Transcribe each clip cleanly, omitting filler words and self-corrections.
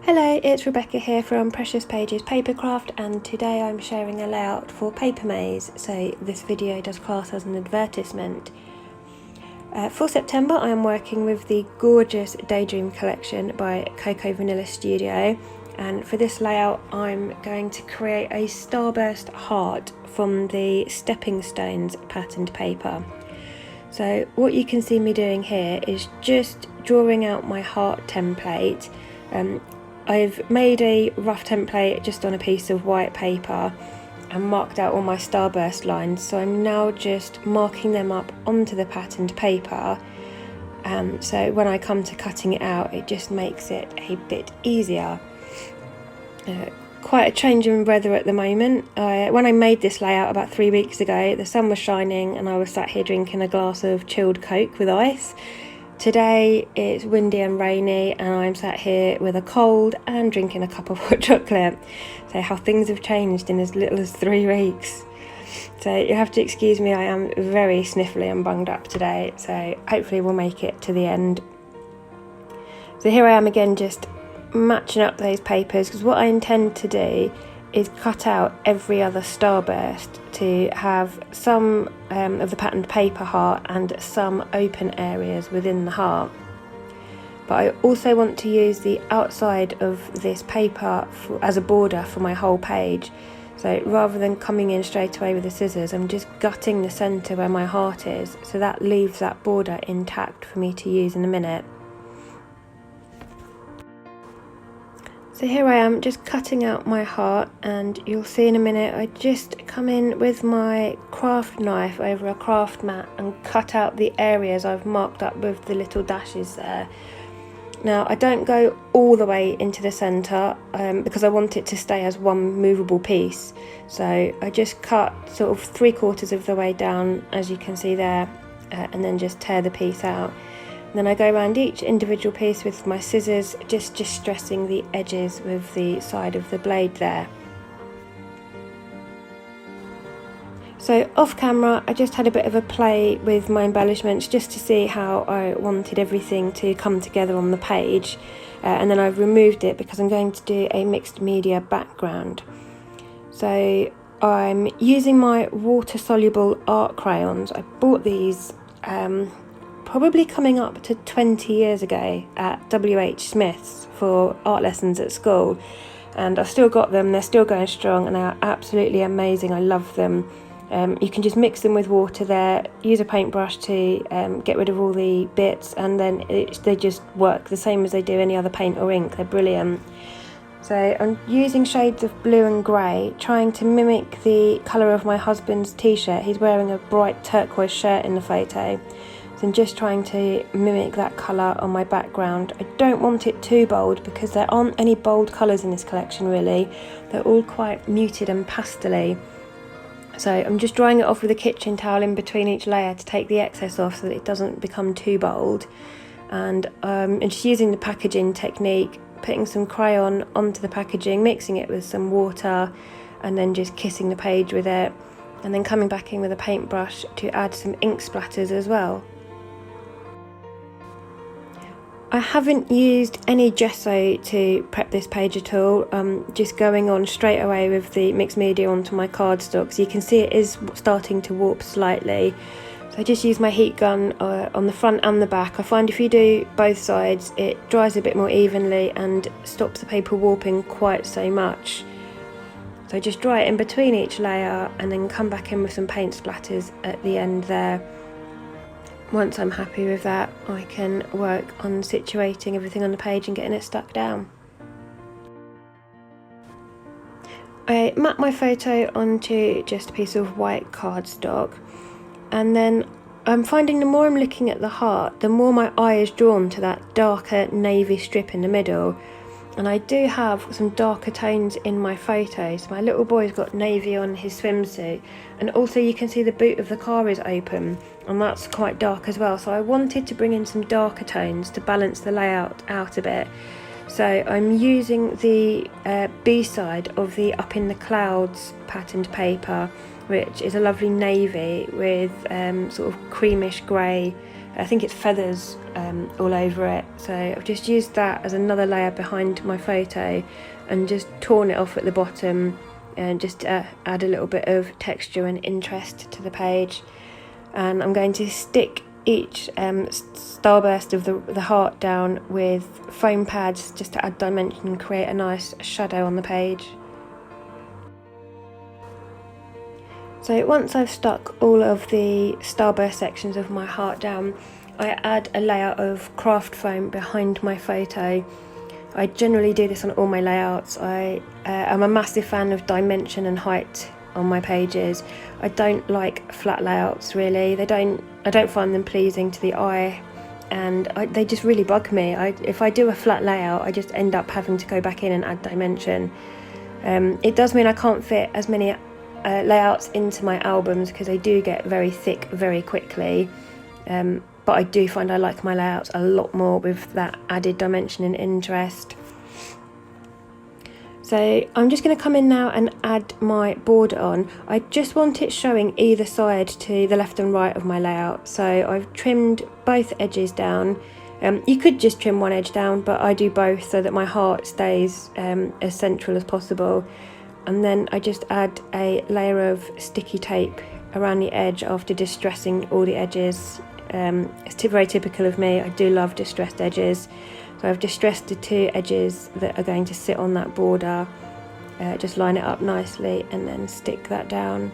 Hello, it's Rebecca here from Precious Pages Papercraft, and today I'm sharing a layout for Papermaze, so this video does class as an advertisement. For September I am working with the gorgeous Daydream Collection by Cocoa Vanilla Studio, and for this layout I'm going to create a starburst heart from the Stepping Stones patterned paper. So what you can see me doing here is just drawing out my heart template. I've made a rough template just on a piece of white paper and marked out all my starburst lines, so I'm now just marking them up onto the patterned paper, so when I come to cutting it out it just makes it a bit easier. Quite a change in weather at the moment. When I made this layout about 3 weeks ago, the sun was shining and I was sat here drinking a glass of chilled Coke with ice. Today it's windy and rainy and I'm sat here with a cold and drinking a cup of hot chocolate. So how things have changed in as little as 3 weeks. So you have to excuse me, I am very sniffly and bunged up today, so hopefully we'll make it to the end. So here I am again, just matching up those papers, because what I intend to do is cut out every other starburst to have some of the patterned paper heart and some open areas within the heart. But I also want to use the outside of this paper as a border for my whole page. So rather than coming in straight away with the scissors, I'm just gutting the centre where my heart is, so that leaves that border intact for me to use in a minute. So here I am just cutting out my heart, and you'll see in a minute I just come in with my craft knife over a craft mat and cut out the areas I've marked up with the little dashes there. Now I don't go all the way into the centre because I want it to stay as one movable piece, so I just cut sort of 3/4 of the way down, as you can see there, and then just tear the piece out. Then I go around each individual piece with my scissors, just stressing the edges with the side of the blade there. So off camera I just had a bit of a play with my embellishments just to see how I wanted everything to come together on the page, and then I've removed it because I'm going to do a mixed media background. So I'm using my water-soluble art crayons. I bought these probably coming up to 20 years ago at WH Smith's for art lessons at school, and I've still got them. They're still going strong and they are absolutely amazing. I love them. You can just mix them with water there, use a paintbrush to get rid of all the bits, and then they just work the same as they do any other paint or ink. They're brilliant. So I'm using shades of blue and grey, trying to mimic the colour of my husband's t-shirt. He's wearing a bright turquoise shirt in the photo. So I'm just trying to mimic that colour on my background. I don't want it too bold because there aren't any bold colours in this collection really. They're all quite muted and pastel-y. So I'm just drying it off with a kitchen towel in between each layer to take the excess off so that it doesn't become too bold. And I'm just using the packaging technique, putting some crayon onto the packaging, mixing it with some water, and then just kissing the page with it, and then coming back in with a paintbrush to add some ink splatters as well. I haven't used any gesso to prep this page at all. Just going on straight away with the mixed media onto my cardstock. So you can see it is starting to warp slightly. So I just use my heat gun on the front and the back. I find if you do both sides it dries a bit more evenly and stops the paper warping quite so much. So I just dry it in between each layer and then come back in with some paint splatters at the end there. Once I'm happy with that, I can work on situating everything on the page and getting it stuck down. I map my photo onto just a piece of white cardstock, and then I'm finding the more I'm looking at the heart, the more my eye is drawn to that darker navy strip in the middle. And I do have some darker tones in my photos. My little boy's got navy on his swimsuit, and also you can see the boot of the car is open, and that's quite dark as well. So I wanted to bring in some darker tones to balance the layout out a bit. So I'm using the B-side of the Up in the Clouds patterned paper, which is a lovely navy with sort of creamish grey I think it's feathers all over it. So I've just used that as another layer behind my photo and just torn it off at the bottom, and just add a little bit of texture and interest to the page. And I'm going to stick each starburst of the heart down with foam pads just to add dimension and create a nice shadow on the page. So once I've stuck all of the starburst sections of my heart down, I add a layer of craft foam behind my photo. I generally do this on all my layouts. I'm a massive fan of dimension and height on my pages. I don't like flat layouts really. I don't find them pleasing to the eye, and they just really bug me. If I do a flat layout, I just end up having to go back in and add dimension. It does mean I can't fit as many layouts into my albums because they do get very thick very quickly, but I do find I like my layouts a lot more with that added dimension and interest. So I'm just going to come in now and add my border on. I just want it showing either side to the left and right of my layout, so I've trimmed both edges down. You could just trim one edge down, but I do both so that my heart stays as central as possible. And then I just add a layer of sticky tape around the edge after distressing all the edges. It's very typical of me. I do love distressed edges. So I've distressed the two edges that are going to sit on that border. Just line it up nicely and then stick that down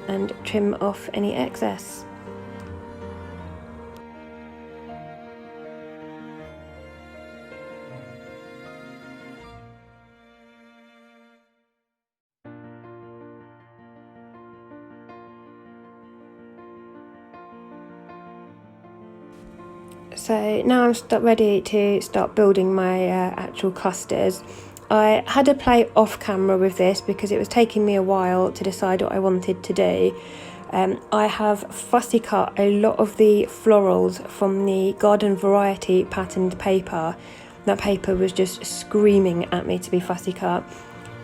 and trim off any excess. So now I'm ready to start building my actual clusters. I had to play off camera with this because it was taking me a while to decide what I wanted to do. I have fussy cut a lot of the florals from the Garden Variety patterned paper. That paper was just screaming at me to be fussy cut.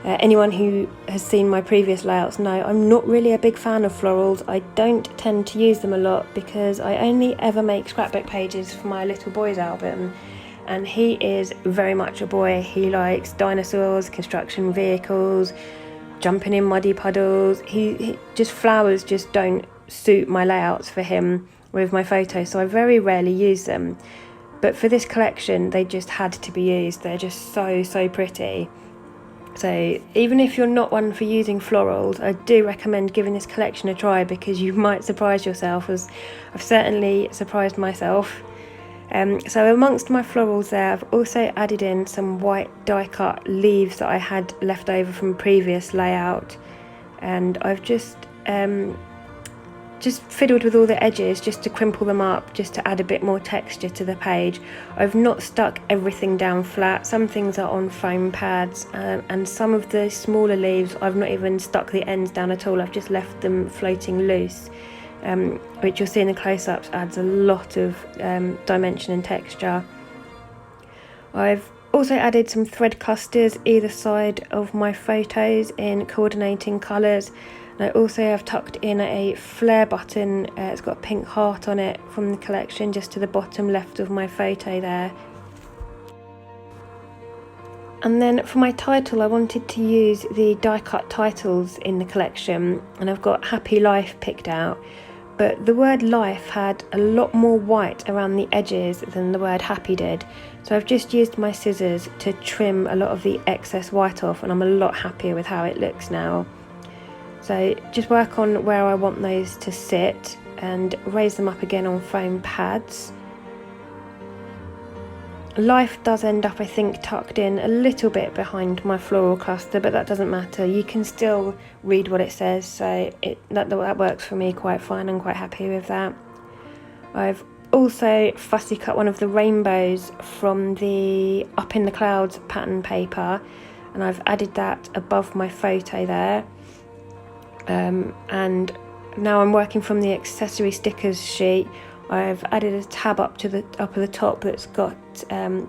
Anyone who has seen my previous layouts know I'm not really a big fan of florals. I don't tend to use them a lot because I only ever make scrapbook pages for my little boy's album, and he is very much a boy. He likes dinosaurs, construction vehicles, jumping in muddy puddles. He just flowers just don't suit my layouts for him with my photos, so I very rarely use them. But for this collection they just had to be used. They're just so pretty. So even if you're not one for using florals, I do recommend giving this collection a try because you might surprise yourself, as I've certainly surprised myself. So amongst my florals there, I've also added in some white die cut leaves that I had left over from a previous layout, and I've just fiddled with all the edges just to crimple them up, just to add a bit more texture to the page. I've not stuck everything down flat. Some things are on foam pads, and some of the smaller leaves I've not even stuck the ends down at all. I've just left them floating loose, which you'll see in the close-ups adds a lot of dimension and texture. I've also added some thread clusters either side of my photos in coordinating colours. I also have tucked in a flare button. It's got a pink heart on it from the collection just to the bottom left of my photo there. And then for my title I wanted to use the die cut titles in the collection, and I've got Happy Life picked out, but the word life had a lot more white around the edges than the word happy did, so I've just used my scissors to trim a lot of the excess white off, and I'm a lot happier with how it looks now. So just work on where I want those to sit and raise them up again on foam pads. Life does end up, I think, tucked in a little bit behind my floral cluster, but that doesn't matter. You can still read what it says, so that works for me quite fine. I'm quite happy with that. I've also fussy cut one of the rainbows from the Up in the Clouds pattern paper, and I've added that above my photo there. And now I'm working from the accessory stickers sheet. I've added a tab up at the top that's got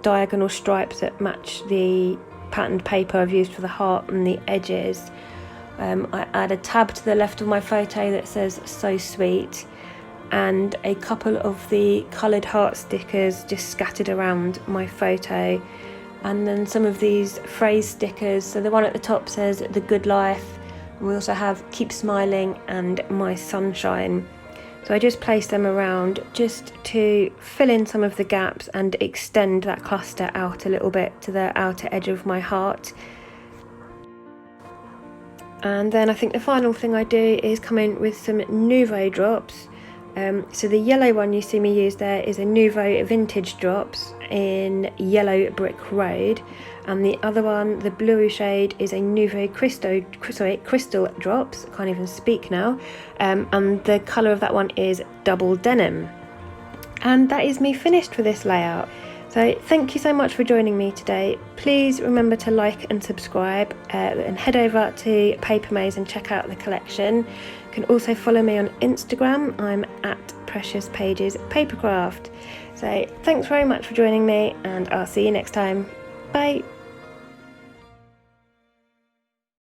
diagonal stripes that match the patterned paper I've used for the heart and the edges. I add a tab to the left of my photo that says "So Sweet," and a couple of the coloured heart stickers just scattered around my photo, and then some of these phrase stickers. So the one at the top says "The Good Life," and we also have "Keep Smiling" and "My Sunshine." So I just placed them around just to fill in some of the gaps and extend that cluster out a little bit to the outer edge of my heart. And then I think the final thing I do is come in with some Nouveau drops. So the yellow one you see me use there is a Nouveau Vintage Drops in Yellow Brick Road, and the other one, the bluey shade, is a Nouveau Crystal Drops, I can't even speak now, and the colour of that one is Double Denim. And that is me finished for this layout. So thank you so much for joining me today. Please remember to like and subscribe, and head over to Papermaze and check out the collection. You can also follow me on Instagram. I'm at Precious Pages Papercraft. So thanks very much for joining me, and I'll see you next time. Bye.